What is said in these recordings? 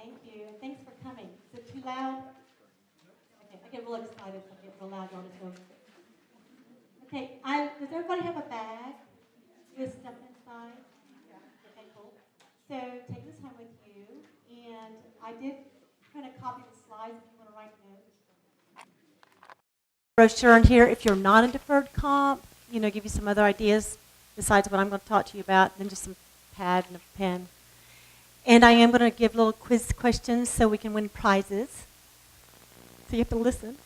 Thank you. And thanks for coming. Is it too loud? Okay, I get real excited if I get real loud on it. Okay, does everybody have a bag with stuff inside? Okay, cool. So take this home with you. And I did print a copy of the slides if you want to write notes. Brochure in here if you're not in deferred comp, give you some other ideas besides what I'm going to talk to you about, then just some pad and a pen. And I am going to give little quiz questions so we can win prizes. So you have to listen.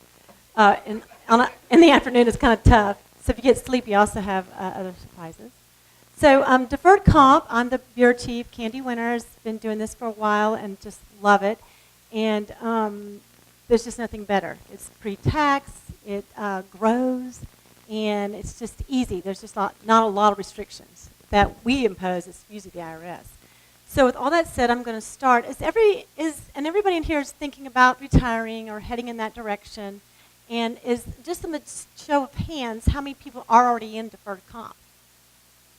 In the afternoon, it's kind of tough. So if you get sleepy, you also have other surprises. So deferred comp, I'm the bureau chief. Candy Winter's been doing this for a while and just love it. And there's just nothing better. It's pre-tax, it grows, and it's just easy. There's just not a lot of restrictions that we impose. It's usually the IRS. So with all that said, I'm going to start. And everybody in here is thinking about retiring or heading in that direction. And is just a show of hands, how many people are already in deferred comp?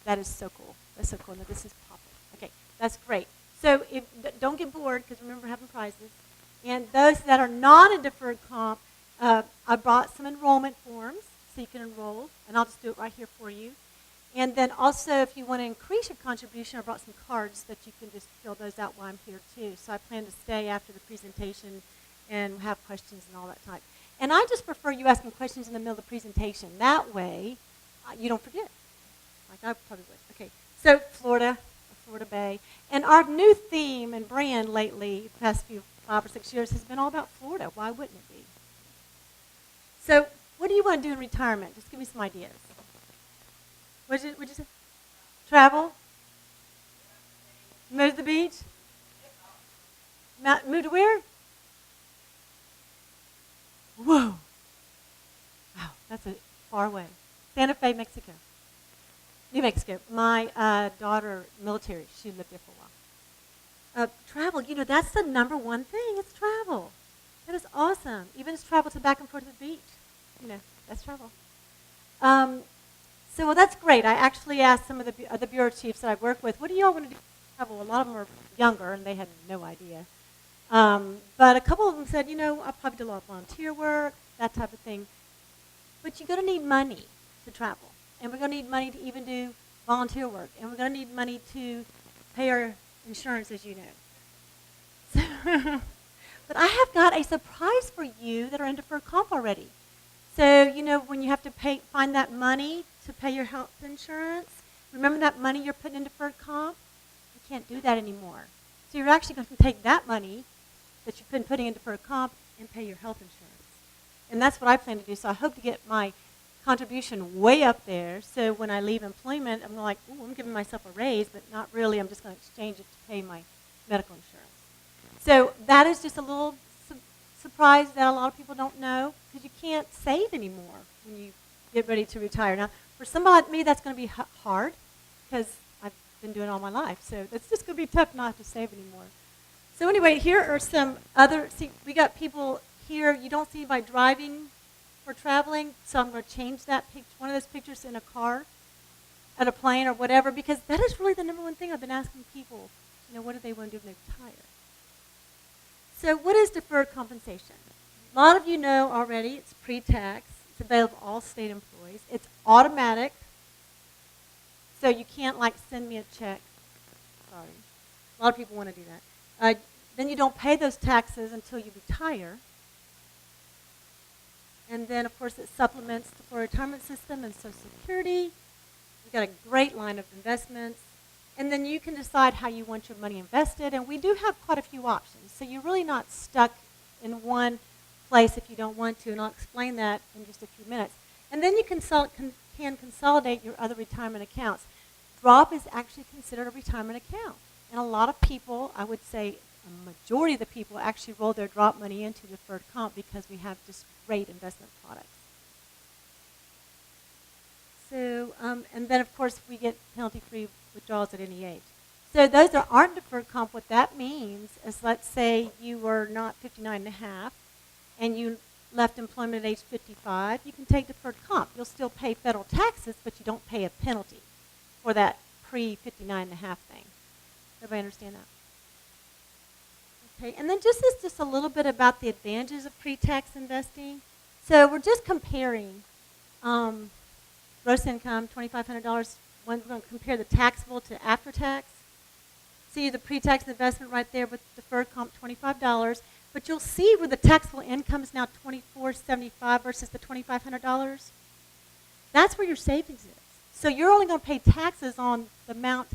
That is so cool. That's so cool. Now this is popular. Okay, that's great. So don't get bored, because remember having prizes. And those that are not in deferred comp, I brought some enrollment forms so you can enroll, and I'll just do it right here for you. And then also, if you want to increase your contribution, I brought some cards that you can just fill those out while I'm here too. So I plan to stay after the presentation and have questions and all that type. And I just prefer you asking questions in the middle of the presentation. That way, you don't forget. Like I probably would. Okay, so Florida Bay. And our new theme and brand lately, the past 5 or 6 years, has been all about Florida. Why wouldn't it be? So what do you want to do in retirement? Just give me some ideas. What'd you say? Travel? Move to the beach? Move to where? Whoa. Wow, that's far away. Santa Fe, Mexico. New Mexico. My daughter, military, she lived there for a while. Travel, that's the number one thing. It's travel. That is awesome. Even it's travel to back and forth to the beach. That's travel. So, well, that's great. I actually asked some of the bureau chiefs that I work with, what do y'all want to do for travel? A lot of them were younger, and they had no idea. But a couple of them said, I'll probably do a lot of volunteer work, that type of thing. But you're going to need money to travel. And we're going to need money to even do volunteer work. And we're going to need money to pay our insurance, as you know. But I have got a surprise for you that are in deferred comp already. So, when you have to find that money to pay your health insurance, remember that money you're putting in deferred comp? You can't do that anymore. So you're actually going to take that money that you've been putting in deferred comp and pay your health insurance. And that's what I plan to do. So I hope to get my contribution way up there. So when I leave employment, I'm like, ooh, I'm giving myself a raise, but not really. I'm just going to exchange it to pay my medical insurance. So that is just a little surprise that a lot of people don't know, because you can't save anymore when you get ready to retire. Now, for somebody like me, that's going to be hard, because I've been doing it all my life. So it's just going to be tough not to save anymore. So anyway, here are some other, we got people here. You don't see anybody driving or traveling, so I'm going to change that one of those pictures in a car, at a plane or whatever, because that is really the number one thing I've been asking people. What do they want to do when they retire? So what is deferred compensation? A lot of you know already it's pre-tax. It's available to all state employees. It's automatic, so you can't send me a check. Sorry. A lot of people want to do that. Then you don't pay those taxes until you retire. And then, of course, it supplements the full retirement system and Social Security. We've got a great line of investments. And then you can decide how you want your money invested. And we do have quite a few options. So you're really not stuck in one place if you don't want to. And I'll explain that in just a few minutes. And then you can consolidate your other retirement accounts. Drop is actually considered a retirement account. And a lot of people, I would say a majority of the people, actually roll their drop money into deferred comp because we have just great investment products. So, and then of course we get penalty-free withdrawals at any age. So those that aren't deferred comp, what that means is, let's say you were not 59 and a half and you left employment at age 55, you can take deferred comp. You'll still pay federal taxes, but you don't pay a penalty for that pre-59 and a half thing. Everybody understand that? Okay, and then just a little bit about the advantages of pre-tax investing. So we're just comparing gross income, $2,500. We're going to compare the taxable to after-tax. See the pre-tax investment right there with deferred comp, $25. But you'll see where the taxable income is now $2,475 versus the $2,500. That's where your savings is. So you're only going to pay taxes on the amount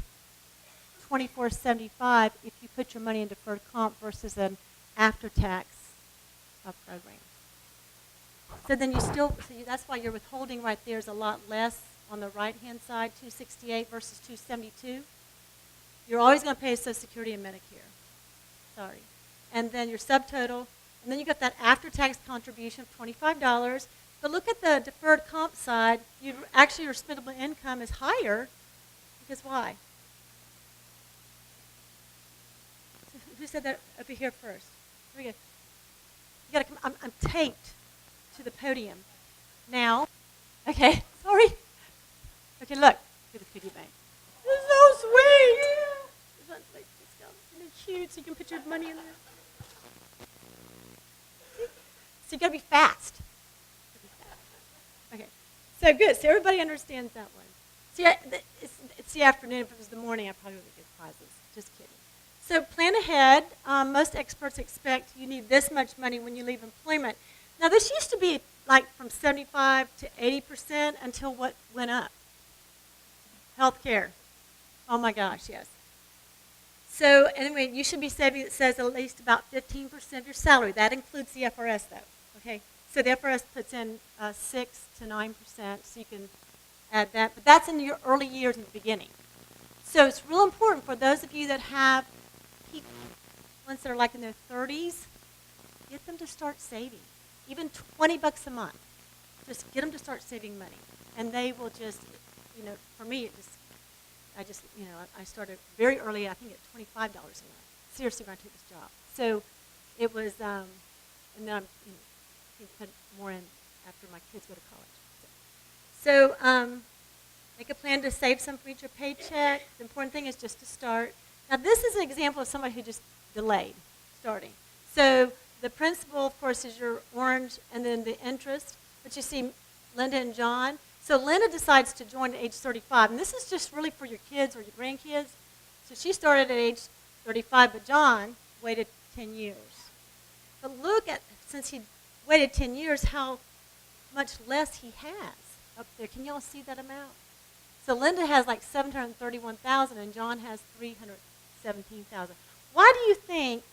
$2,475 if you put your money in deferred comp versus an after-tax program. So then that's why your withholding right there is a lot less on the right-hand side, $268 versus $272. You're always going to pay Social Security and Medicare. Sorry. And then your subtotal, and then you got that after-tax contribution of $25. But look at the deferred comp side. Actually, your spendable income is higher. Because why? Who said that over here first? Here we go. You got to come. I'm taped to the podium. Now, okay, sorry. Okay, look. Look at the piggy bank. This is so sweet. It's cute, so you can put your money in there. So you got to be fast. Okay, so good. So everybody understands that one. See, it's the afternoon. If it was the morning, I probably would get prizes. Just kidding. So plan ahead. Most experts expect you need this much money when you leave employment. Now, this used to be like from 75 to 80% until what went up? Healthcare. Oh my gosh, yes. So anyway, you should be saving, it says, at least about 15% of your salary. That includes the FRS, though. Okay. So the FRS puts in 6 to 9%, so you can add that. But that's in your early years in the beginning. So it's real important for those of you that have people, ones that are like in their 30s, get them to start saving. Even $20 a month. Just get them to start saving money. And they will just, for me, I started very early, I think at $25 a month. Seriously, when I took this job. So it was, and then I'm, put more in after my kids go to college. So make a plan to save some for each paycheck. The important thing is just to start. Now, this is an example of somebody who just delayed starting. So the principal, of course, is your orange, and then the interest. But you see Linda and John. So Linda decides to join at age 35, and this is just really for your kids or your grandkids. So she started at age 35, but John waited 10 years. But look at, since he waited 10 years, how much less he has up there. Can y'all see that amount? So Linda has like $731,000, and John has $317,000. Why do you think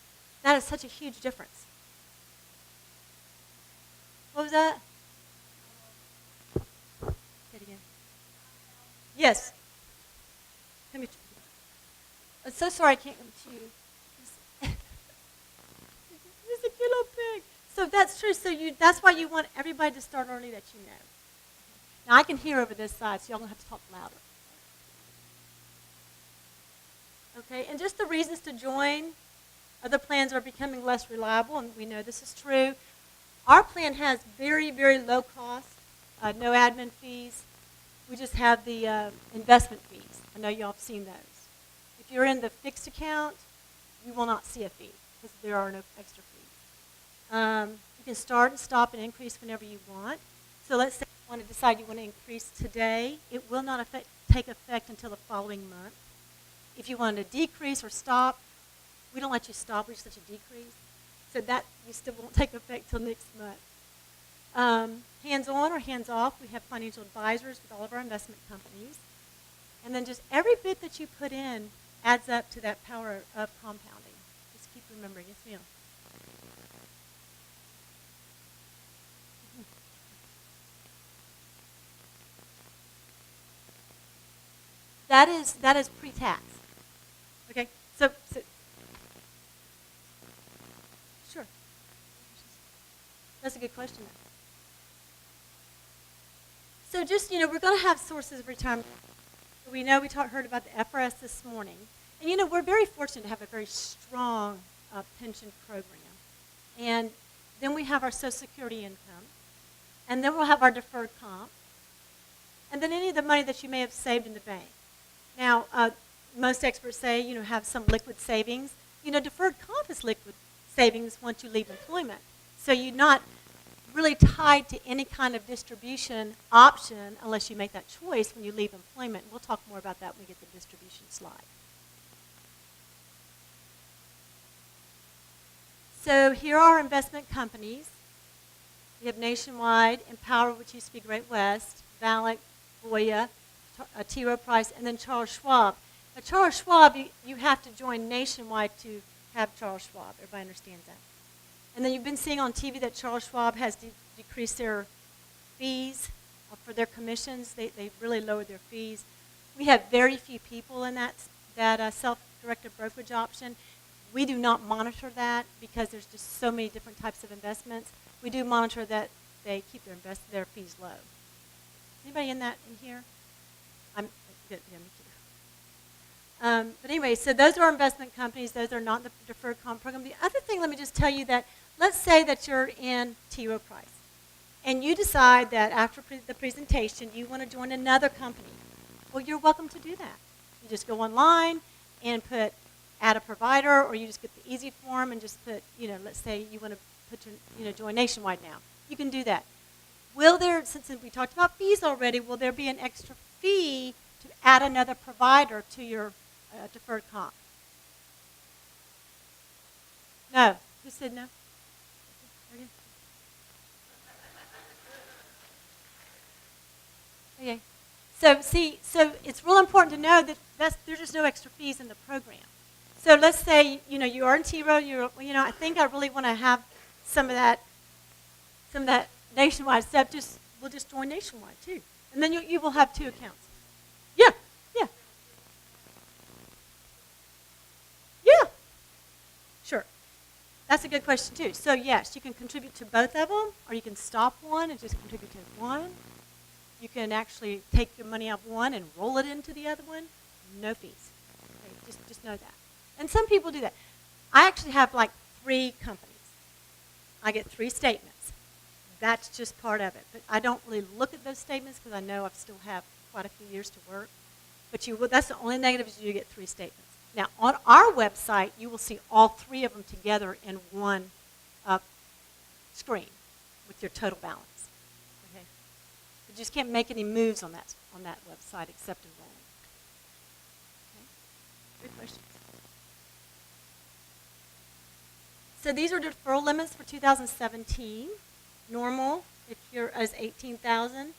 that is such a huge difference? What was that? Say it again. Yes. Come here. I'm so sorry I can't come to you. This is a cute little pig. So that's true. So that's why you want everybody to start early that you know. Now I can hear over this side, so y'all gonna have to talk louder. Okay, and just the reasons to join. Other plans are becoming less reliable, and we know this is true. Our plan has very, very low cost, no admin fees. We just have the investment fees. I know y'all have seen those. If you're in the fixed account, you will not see a fee because there are no extra fees. You can start and stop and increase whenever you want. So let's say you want to decide you want to increase today. It will not take effect until the following month. If you want to decrease or stop, we don't let you stop, we just let you decrease. So that you still won't take effect till next month. Hands-on or hands-off, we have financial advisors with all of our investment companies. And then just every bit that you put in adds up to that power of compounding. Just keep remembering. Yes, ma'am. That is pre-tax. Okay, so sure. That's a good question. So just, we're going to have sources of retirement. We know we heard about the FRS this morning. And, we're very fortunate to have a very strong pension program. And then we have our Social Security income. And then we'll have our deferred comp. And then any of the money that you may have saved in the bank. Now, most experts say, have some liquid savings. Deferred comp is liquid savings once you leave employment. So you're not really tied to any kind of distribution option unless you make that choice when you leave employment. We'll talk more about that when we get to the distribution slide. So here are our investment companies. We have Nationwide, Empower, which used to be Great West, Valak, Voya, T. Rowe Price, and then Charles Schwab. Now, Charles Schwab, you have to join Nationwide to have Charles Schwab. Everybody understands that. And then you've been seeing on TV that Charles Schwab has decreased their fees for their commissions. They've really lowered their fees. We have very few people in that self-directed brokerage option. We do not monitor that because there's just so many different types of investments. We do monitor that they keep their fees low. Anybody in here? I'm good. Yeah, me too. But anyway, so those are our investment companies. Those are not the deferred comp program. The other thing, let me just tell you that, let's say that you're in T. Rowe Price, and you decide that after the presentation you want to join another company. Well, you're welcome to do that. You just go online and add a provider, or you just get the easy form and just put, let's say you want to join Nationwide now. You can do that. Will there, since we talked about fees already, will there be an extra fee to add another provider to your deferred comp? No. Who said no? Okay. So it's real important to know that there's just no extra fees in the program. So let's say, you are in T. Rowe, I think I really want to have some of that Nationwide stuff. We'll just join Nationwide too. And then you will have two accounts. Yeah. Sure. That's a good question too. So yes, you can contribute to both of them, or you can stop one and just contribute to one. You can actually take your money out of one and roll it into the other one. No fees. Okay, just know that. And some people do that. I actually have like 3 companies. I get 3 statements. That's just part of it. But I don't really look at those statements because I know I still have quite a few years to work. But that's the only negative is you get 3 statements. Now, on our website, you will see all 3 of them together in one screen with your total balance. Okay? You just can't make any moves on that website except enrollment. Okay? Good question. So these are deferral limits for 2017. Normal, if you're as 18,000.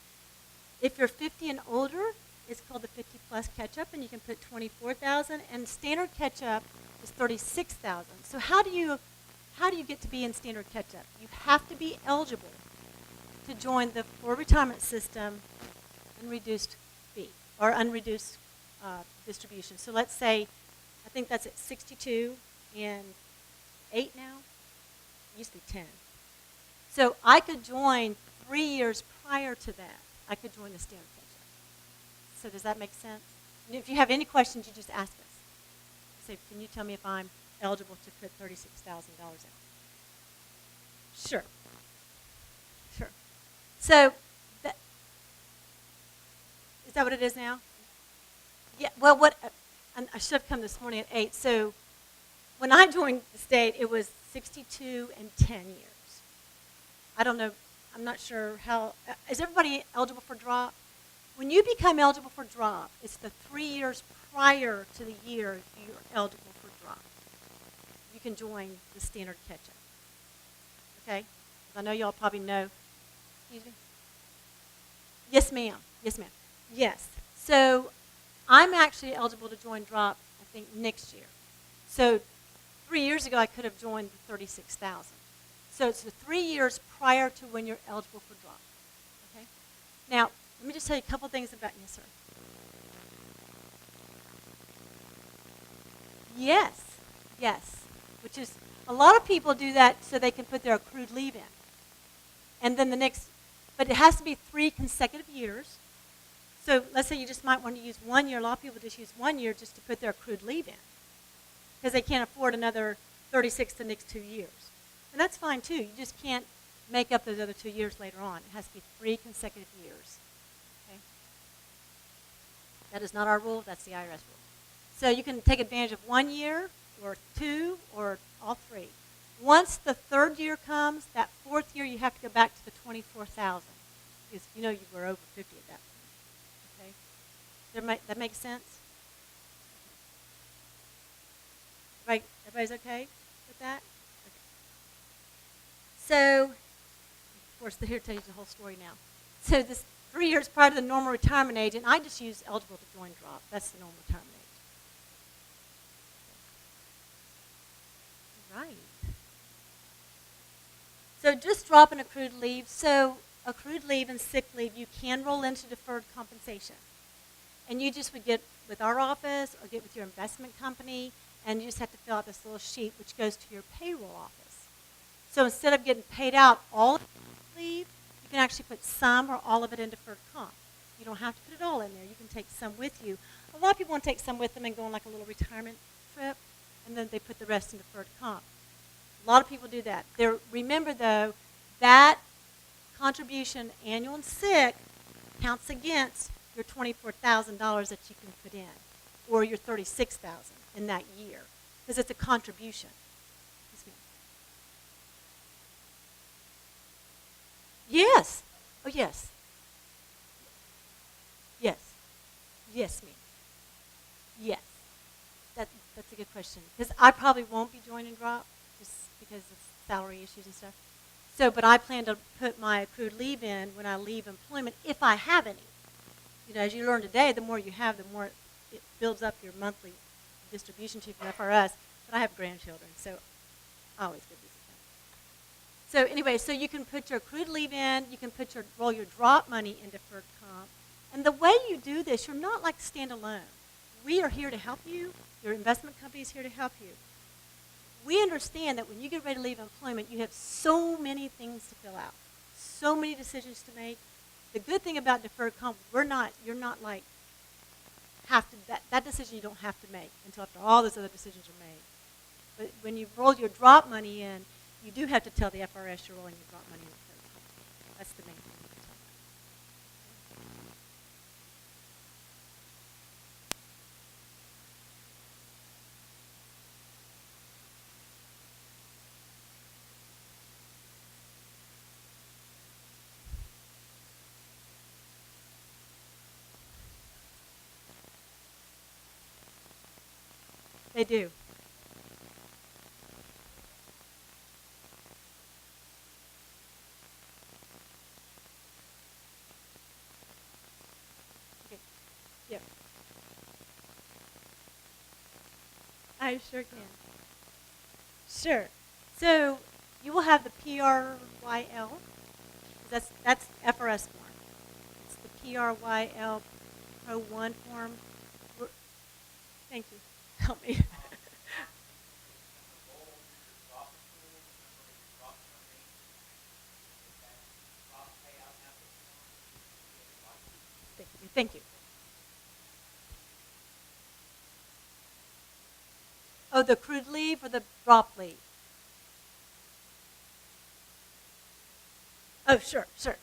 If you're 50 and older, it's called the 50 plus catch-up, and you can put 24,000. And standard catch-up is 36,000. So how do you get to be in standard catch-up? You have to be eligible to join the full retirement system and reduced fee or unreduced distribution. So let's say, I think that's at 62 and 8 now. It used to be 10. So I could join 3 years prior to that. I could join the standard catch-up. So does that make sense? And if you have any questions, you just ask us. Say, can you tell me if I'm eligible to put $36,000 out? Sure. So is that what it is now? Yeah. Well, I should have come this morning at 8. So when I joined the state, it was 62 and 10 years. I don't know. I'm not sure how. Is everybody eligible for drop? When you become eligible for drop, it's the 3 years prior to the year you're eligible for drop. You can join the standard catch-up. Okay? I know y'all probably know. Excuse me? Yes, ma'am. Yes. So I'm actually eligible to join drop, I think, next year. So 3 years ago, I could have joined the 36,000. So it's the 3 years prior to when you're eligible for drop. Okay? Now, let me just tell you a couple things about, yes, sir. Yes. Which is, a lot of people do that so they can put their accrued leave in. And then but it has to be 3 consecutive years. So let's say you just might want to use 1 year. A lot of people just use 1 year just to put their accrued leave in because they can't afford another 36 the next 2 years. And that's fine, too. You just can't make up those other 2 years later on. It has to be 3 consecutive years. Okay? That is not our rule. That's the IRS rule. So you can take advantage of 1 year, or 2 or all 3. Once the 3rd year comes, that 4th year you have to go back to the 24,000 because you know you were over 50 at that point. Okay, that makes sense. Everybody's okay with that? Okay. So, of course, here tells you the whole story now. So this 3 years prior to the normal retirement age, and I just use eligible to join drop. That's the normal retirement age. Right. So just drop an accrued leave. So accrued leave and sick leave, you can roll into deferred compensation. And you just would get with our office or get with your investment company, and you just have to fill out this little sheet which goes to your payroll office. So instead of getting paid out all of the leave, you can actually put some or all of it in deferred comp. You don't have to put it all in there. You can take some with you. A lot of people want to take some with them and go on like a little retirement trip, and then they put the rest in deferred comp. A lot of people do that. Remember, though, that contribution, annual and sick, counts against your $24,000 that you can put in, or your $36,000 in that year, because it's a contribution. Yes. Oh, yes. Yes. Yes, ma'am. Yes. That's a good question, because I probably won't be joining drop just because of salary issues and stuff. So, but I plan to put my accrued leave in when I leave employment, if I have any. You know, as you learned today, the more you have, the more it builds up your monthly distribution to from FRS. But I have grandchildren, so I always get these accounts. So anyway, so you can put your accrued leave in, you can roll your drop money in deferred comp. And the way you do this, you're not like standalone. We are here to help you. Your investment company is here to help you. We understand that when you get ready to leave employment, you have so many things to fill out, so many decisions to make. The good thing about deferred comp, you're not like that decision you don't have to make until after all those other decisions are made. But when you roll your drop money in, you do have to tell the FRS you're rolling your drop money in deferred comp. That's the main thing. They do. Okay. Yeah. I sure can. Sure. So you will have the PRYL. That's FRS form. It's the PRYL Pro 1 form. Thank you. Help me. Thank you. Oh, the accrued leave or the drop leave? Oh, sure. Sure.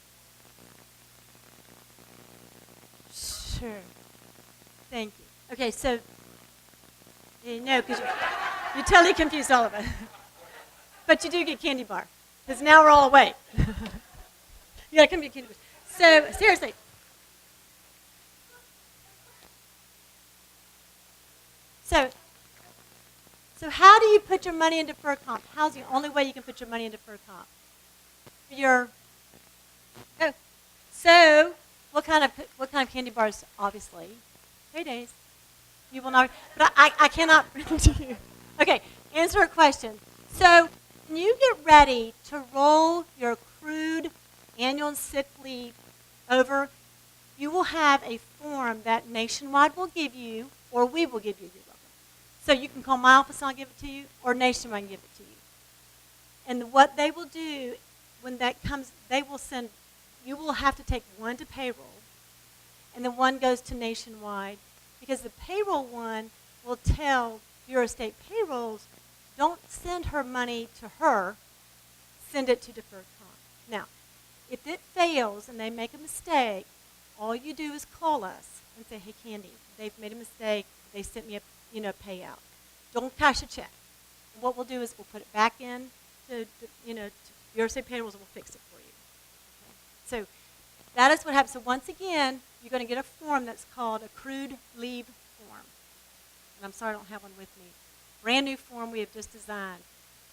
Thank you. Okay, so, no, because you totally confused all of us. But you do get candy bar, because now we're all awake. You got to come get candy bar. So, seriously. So how do you put your money in deferred comp? How's the only way you can put your money in deferred comp? So what kind of candy bars? Obviously, paydays. You will not. But I cannot bring to you. Okay, answer a question. So when you get ready to roll your accrued annual and sick leave over, you will have a form that Nationwide will give you, or we will give you. So you can call my office and I'll give it to you, or Nationwide can give it to you. And what they will do when that comes, they will send, you will have to take one to payroll, and then one goes to Nationwide, because the payroll one will tell Bureau of State Payrolls, don't send her money to her, send it to deferred comp. Now, if it fails and they make a mistake, all you do is call us and say, hey, Candy, they've made a mistake. They sent me a payout. Don't cash a check. What we'll do is we'll put it back in to Bureau of State Payrolls, and we'll fix it for you. Okay? So that is what happens. So once again, you're going to get a form that's called accrued leave form. And I'm sorry I don't have one with me. Brand new form we have just designed.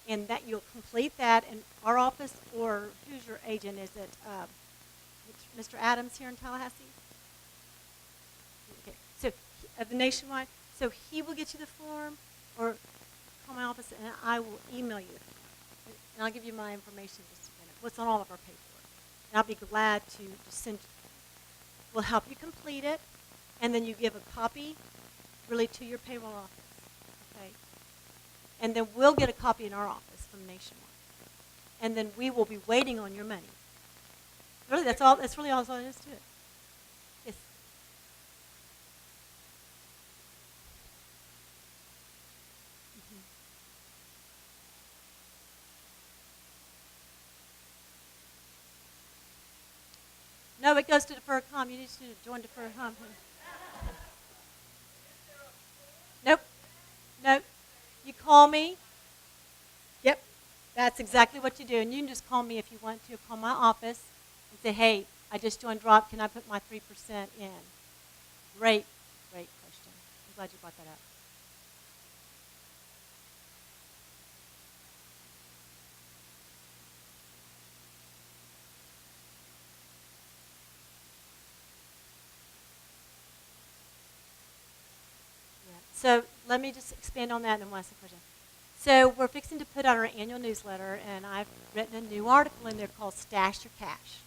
And that you'll complete that in our office, or who's your agent? Is it Mr. Adams here in Tallahassee? Okay. So the Nationwide. So he will get you the form, or call my office, and I will email you the form. And I'll give you my information in just a minute. What's on all of our paperwork. And I'll be glad to just send. We'll help you complete it, and then you give a copy, really, to your payroll office. Okay. And then we'll get a copy in our office from Nationwide. And then we will be waiting on your money. Really, that's all. That's really all there is to it. Yes. Mm-hmm. No, it goes to Deferred Com. You need to join Deferred Com. Nope. Nope. You call me. Yep. That's exactly what you do. And you can just call me if you want to. Call my office and say, hey, I just joined Drop. Can I put my 3% in? Great, great question. I'm glad you brought that up. Yeah. So let me just expand on that and then we'll ask the question. So we're fixing to put out our annual newsletter, and I've written a new article in there called Stash Your Cash.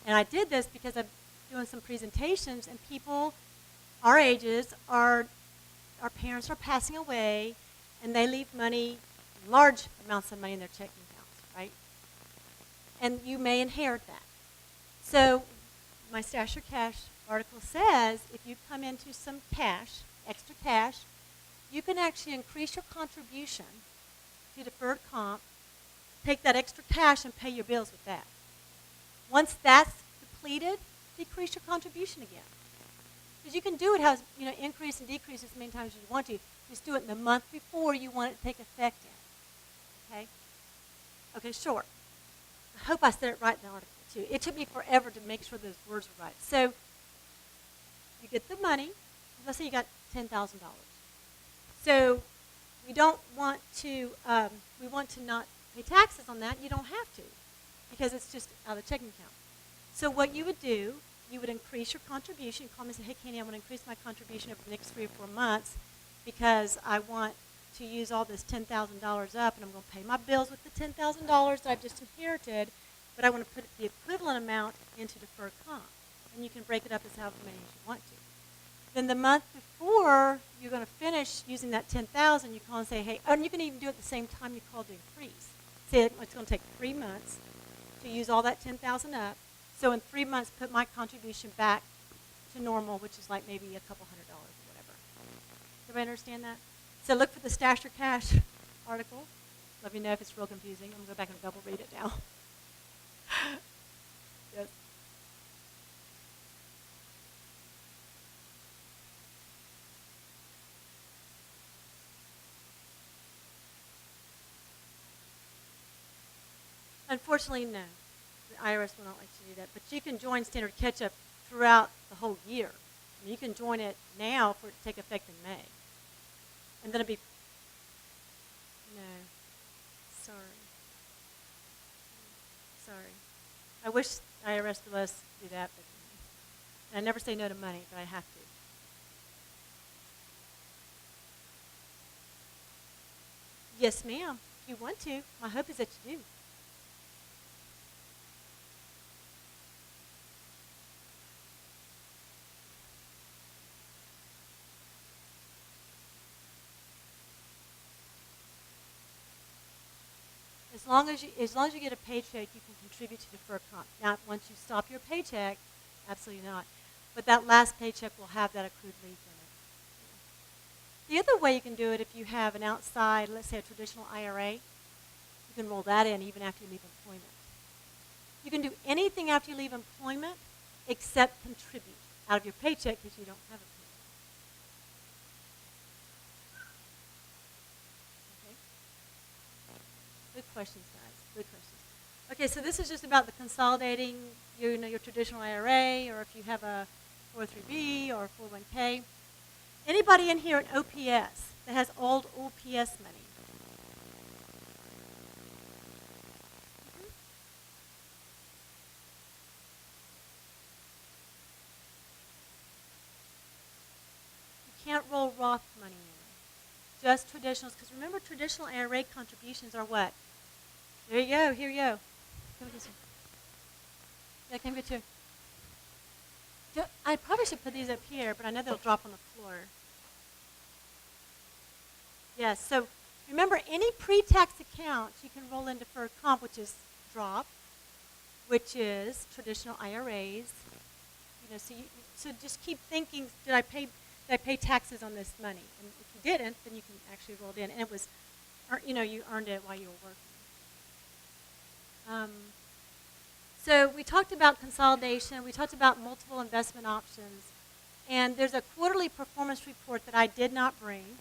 And I did this because I'm doing some presentations, and people our ages, our parents are passing away, and they leave money, large amounts of money in their checking accounts, right? And you may inherit that. So my Stash Your Cash article says if you come into some cash, extra cash, you can actually increase your contribution to deferred comp, take that extra cash and pay your bills with that. Once that's depleted, decrease your contribution again. Because you can do it as, increase and decrease as many times as you want to. Just do it in the month before you want it to take effect in. Okay? Okay, sure. I hope I said it right in the article, too. It took me forever to make sure those words were right. So you get the money. Let's say you got $10,000. So we don't want to, we want to not pay taxes on that. You don't have to, because it's just out of the checking account. So what you would do, you would increase your contribution. You call me and say, hey, Kenny, I want to increase my contribution over the next 3 or 4 months because I want to use all this $10,000 up, and I'm going to pay my bills with the $10,000 that I've just inherited, but I want to put the equivalent amount into deferred comp. And you can break it up as however many as you want to. Then the month before you're going to finish using that $10,000, you call and say, hey, and you can even do it at the same time you call to increase. Say it's going to take 3 months to use all that $10,000 up. So in 3 months, put my contribution back to normal, which is like maybe a couple $100 or whatever. Everybody understand that? So look for the Stash Your Cash article. Let me know if it's real confusing. I'm going to go back and double read it now. Yes. Unfortunately, no. The IRS will not let you do that. But you can join Standard Catch-Up throughout the whole year. And you can join it now for it to take effect in May. And then it'll be, no, sorry. Sorry. I wish IRS would let us do that, but and I never say no to money, but I have to. Yes, ma'am. If you want to. My hope is that you do. As long as you get a paycheck, you can contribute to deferred comp. Now, once you stop your paycheck, absolutely not. But that last paycheck will have that accrued leave in it. The other way you can do it, if you have an outside, let's say a traditional IRA, you can roll that in even after you leave employment. You can do anything after you leave employment except contribute out of your paycheck because you don't have a paycheck. Okay? questions, guys. Good questions. Okay, so this is just about the consolidating, your traditional IRA, or if you have a 403B or a 401K. Anybody in here an OPS that has old OPS money? You can't roll Roth money in. Just traditionals, because remember traditional IRA contributions are what? There you go, here you go. Come get you. Yeah, come get you. I probably should put these up here, but I know they'll drop on the floor. Yes, so remember any pre-tax account you can roll in deferred comp, which is drop, which is traditional IRAs. So just keep thinking, did I pay taxes on this money? And if you didn't, then you can actually roll it in. And it was, you earned it while you were working. So we talked about consolidation. We talked about multiple investment options. And there's a quarterly performance report that I did not bring.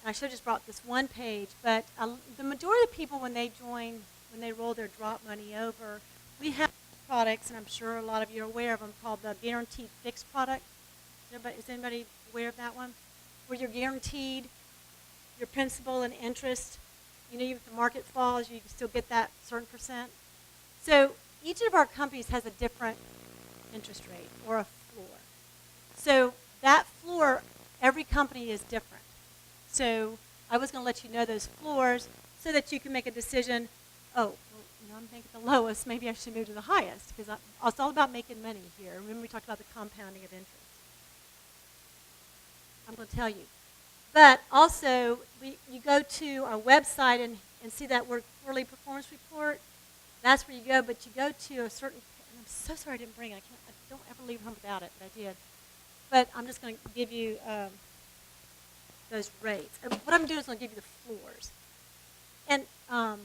And I should have just brought this one page. But the majority of people, when they roll their drop money over, we have products, and I'm sure a lot of you are aware of them, called the guaranteed fixed product. Is anybody aware of that one? Where you're guaranteed your principal and interest. If the market falls, you can still get that certain percent. So each of our companies has a different interest rate or a floor. So that floor, every company is different. So I was going to let you know those floors so that you can make a decision, I'm making the lowest, maybe I should move to the highest, because it's all about making money here. Remember we talked about the compounding of interest. I'm going to tell you. But also, you go to our website and see that quarterly performance report. That's where you go, but you go to a certain, and I'm so sorry I didn't bring it. I don't ever leave home without it, but I did. But I'm just going to give you those rates. And what I'm doing is going to give you the floors. And so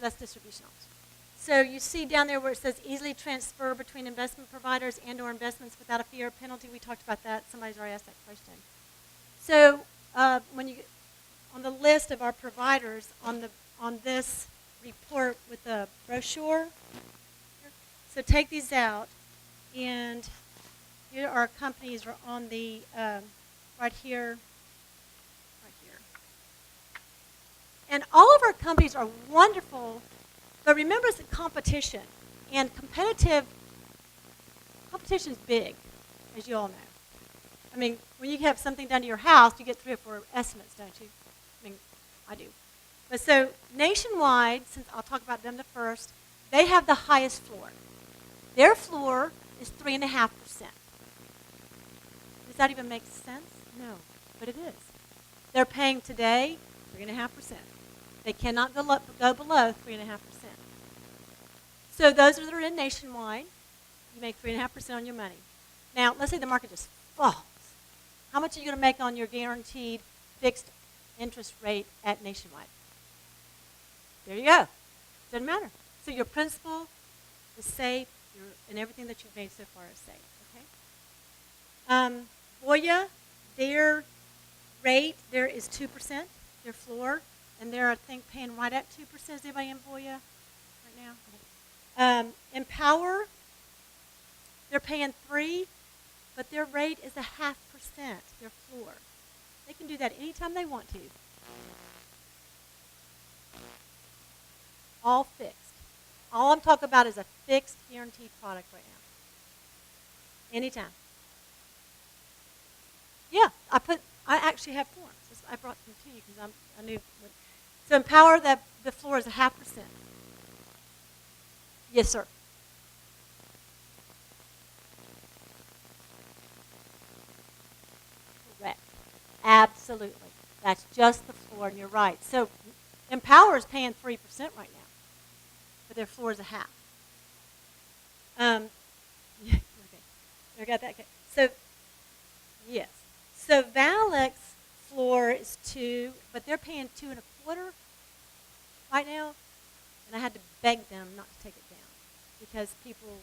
that's distribution options. So you see down there where it says easily transfer between investment providers and or investments without a fee or penalty. We talked about that. Somebody's already asked that question. So when you on the list of our providers on this report with the brochure, so take these out, and here our companies are on the right here. And all of our companies are wonderful, but remember it's a competition, and competition is big, as you all know. I mean, when you have something done to your house, you get 3 or 4 estimates, don't you? I mean, I do. But so Nationwide, since I'll talk about them the first, they have the highest floor. Their floor is 3.5%. Does that even make sense? No, but it is. They're paying today 3.5%. They cannot go below 3.5%. So those that are in Nationwide, you make 3.5% on your money. Now, let's say the market just falls. How much are you going to make on your guaranteed fixed interest rate at Nationwide? There you go. Doesn't matter. So your principal is safe, and everything that you've made so far is safe. Okay. Voya, their rate there is 2%, their floor, and they're I think paying right at 2%. Is anybody in Voya right now? Okay. Empower, they're paying 3%, but their rate is 0.5%. Their floor. They can do that anytime they want to. All fixed. All I'm talking about is a fixed guaranteed product right now. Anytime. Yeah, I actually have forms. I brought them to you because I knew. So Empower, the floor is 0.5%. Yes, sir. Correct. Absolutely. That's just the floor, and you're right. So Empower is paying 3% right now, but their floor is 0.5%. Okay. I got that. Okay. So, yes. So Valix floor is 2%, but they're paying 2.25% right now, and I had to beg them not to take it down because people,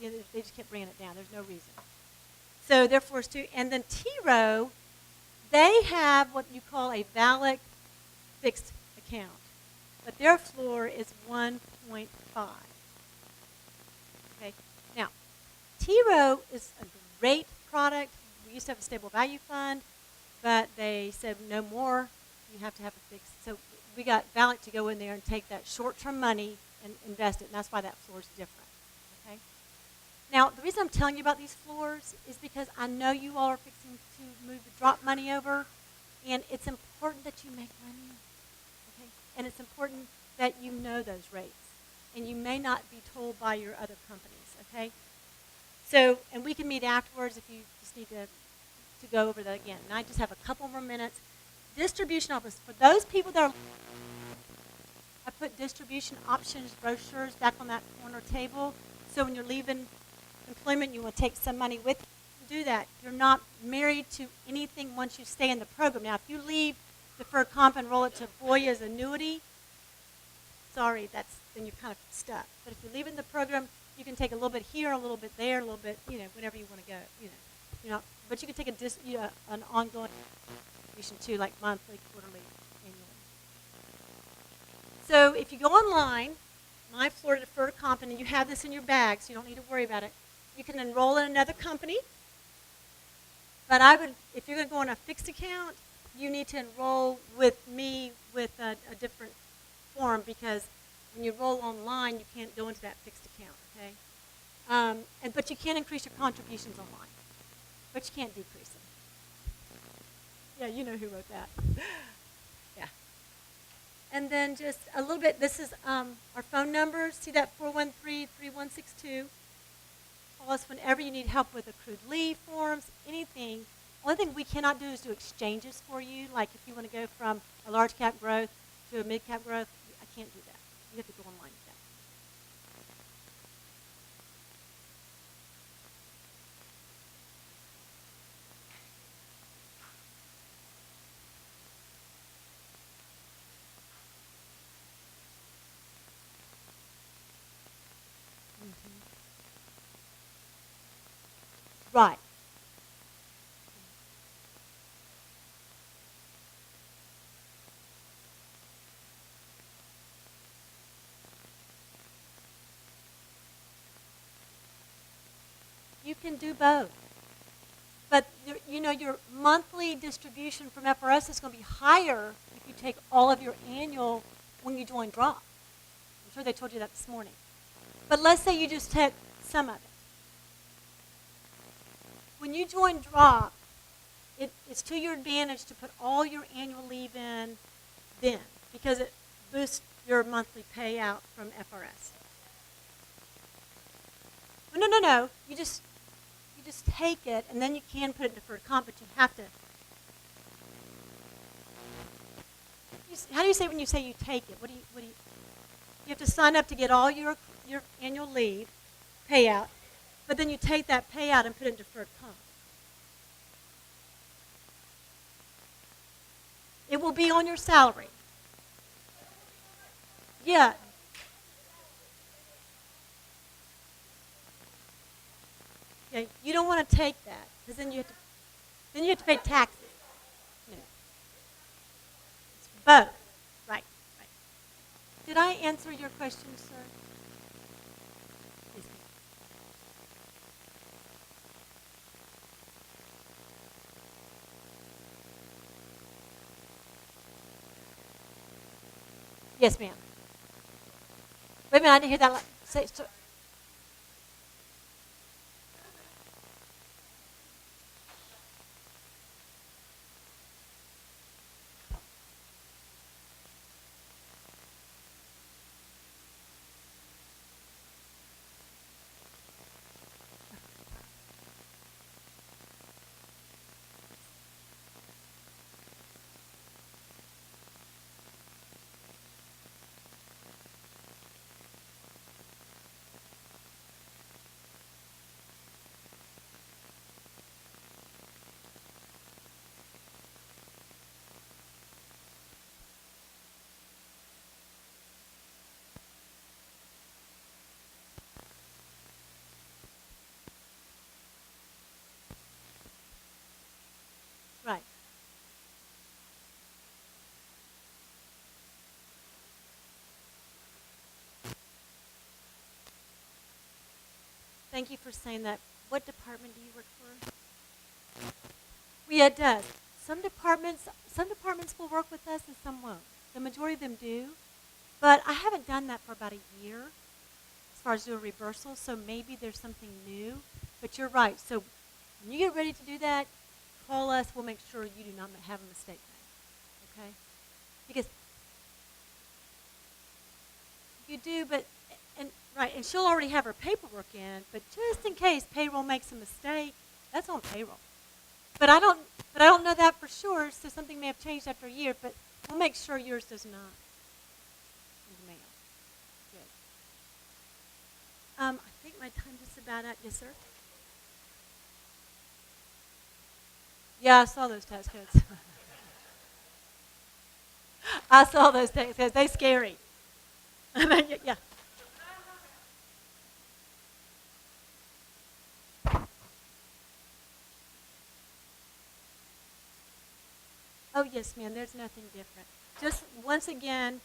they just kept bringing it down. There's no reason. So their floor is 2%, and then T-Row, they have what you call a Valix fixed account. but their floor is 1.5. Okay. Now, T-Row is a great product. We used to have a stable value fund, but they said no more. You have to have a fixed. So we got Valent to go in there and take that short-term money and invest it, and that's why that floor is different. Okay. Now, the reason I'm telling you about these floors is because I know you all are fixing to move the drop money over, and it's important that you make money. Okay. And it's important that you know those rates, and you may not be told by your other companies. Okay. So, and we can meet afterwards if you just need to go over that again. And I just have a couple more minutes. Distribution options. For those people that are, I put distribution options brochures back on that corner table. So when you're leaving employment, you want to take some money with you. Do that. You're not married to anything once you stay in the program. Now, if you leave deferred comp and roll it to Voya's annuity, sorry, then you're kind of stuck. But if you leave in the program, you can take a little bit here, a little bit there, a little bit, whenever you want to go, But you can take an ongoing distribution too, like monthly, quarterly, annually. So if you go online, My Florida Deferred Comp, and you have this in your bag, so you don't need to worry about it. You can enroll in another company. But if you're going to go on a fixed account, you need to enroll with me with a different form, because when you roll online, you can't go into that fixed account, okay? But you can increase your contributions online, but you can't decrease them. Yeah, you know who wrote that. Yeah. And then just a little bit, this is our phone number. See that 413-3162. Call us whenever you need help with accrued leave forms, anything. Only thing we cannot do is do exchanges for you. Like if you want to go from a large cap growth to a mid cap growth, I can't do that. You have to go online with that. Right. You can do both. But your monthly distribution from FRS is going to be higher if you take all of your annual when you join drop. I'm sure they told you that this morning. But let's say you just take some of it. When you join drop, it's to your advantage to put all your annual leave in then, because it boosts your monthly payout from FRS. No. You just take it, and then you can put it in deferred comp, but you have to. How do you say when you say you take it? What do you? You have to sign up to get all your annual leave payout, but then you take that payout and put it in deferred comp. It will be on your salary. Yeah. Okay. You don't want to take that, because then you have to pay taxes. No. It's both. Right. Did I answer your question, sir? Yes, ma'am. Yes, ma'am. Wait a minute, I didn't hear that. Say, so, Thank you for saying that. What department do you work for? Yeah, it does. Some departments will work with us and some won't. The majority of them do. But I haven't done that for about a year as far as doing reversals, so maybe there's something new. But you're right. So when you get ready to do that, call us. We'll make sure you do not have a mistake made. Okay? Because you do, and she'll already have her paperwork in, but just in case payroll makes a mistake, that's on payroll. But I don't know that for sure, so something may have changed after a year, but we'll make sure yours does not in the mail. Good. I think my time just about up. Yes, sir? Yeah, I saw those tax codes. I saw those tax codes. They're scary. Yeah. Oh, yes, ma'am. There's nothing different. Just once again,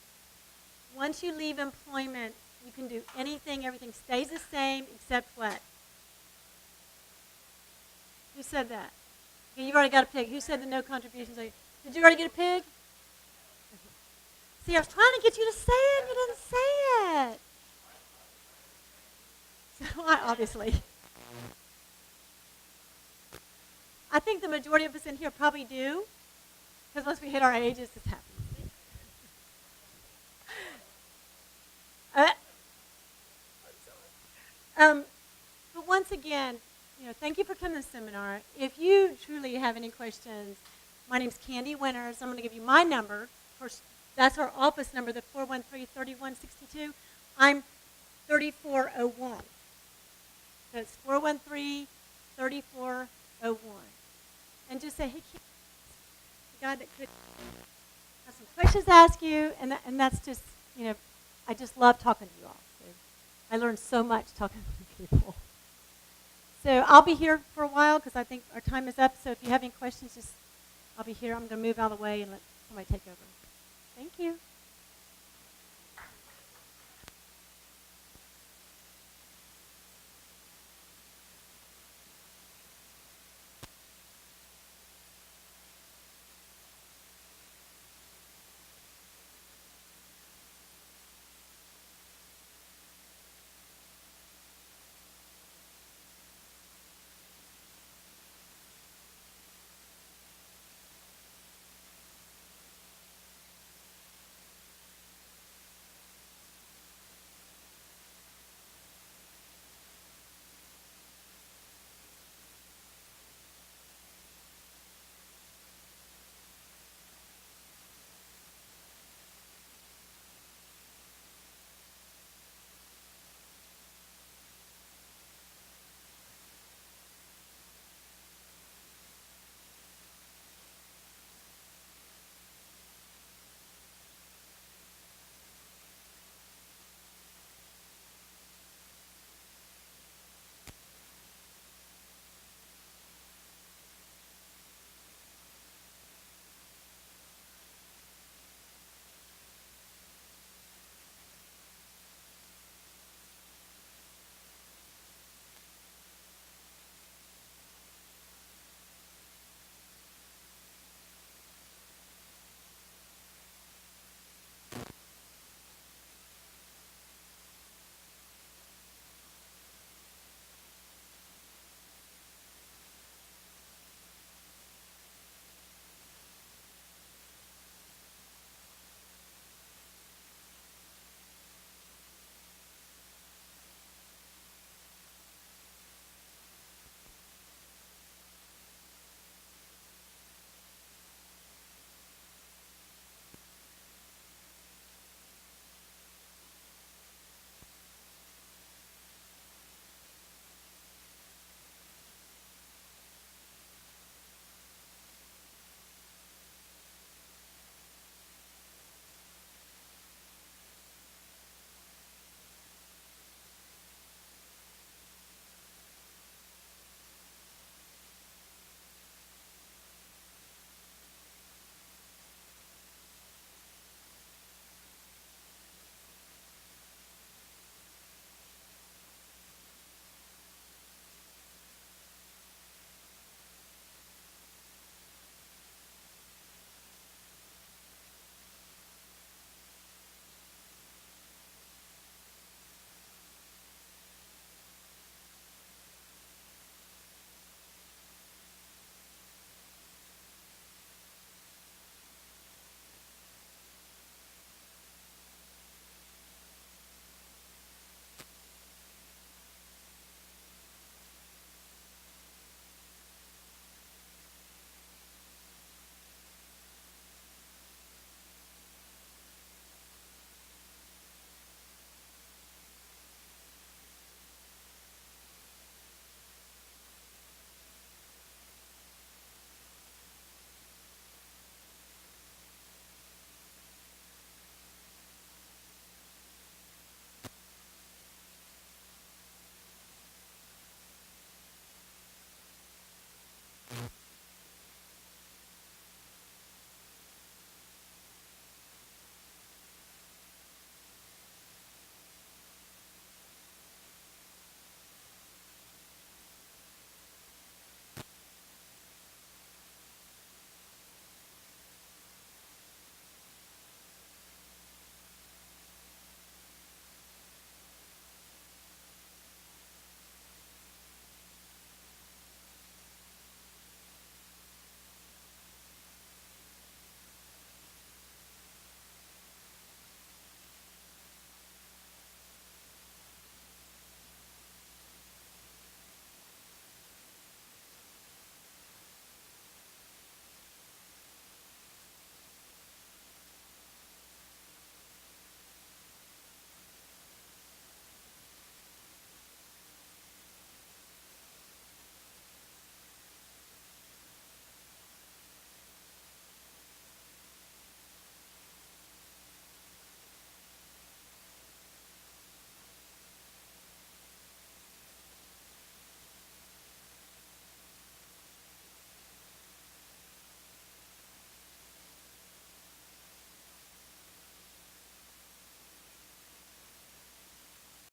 once you leave employment, you can do anything. Everything stays the same except what? Who said that? Okay, you've already got a pig. Who said the no contributions? Did you already get a pig? See, I was trying to get you to say it. You didn't say it. So obviously. I think the majority of us in here probably do. Because once we hit our ages, this happens. But once again, thank you for coming to the seminar. If you truly have any questions, my name's Candy Winters. I'm going to give you my number. Of course, that's our office number, the 413-3162. I'm 3401. That's 413-3401. And just say, hey, Candy. God that could have some questions to ask you, and that's just, I just love talking to you all. So I learned so much talking to people. So I'll be here for a while because I think our time is up. So if you have any questions, I'll be here. I'm going to move out of the way and let somebody take over. Thank you.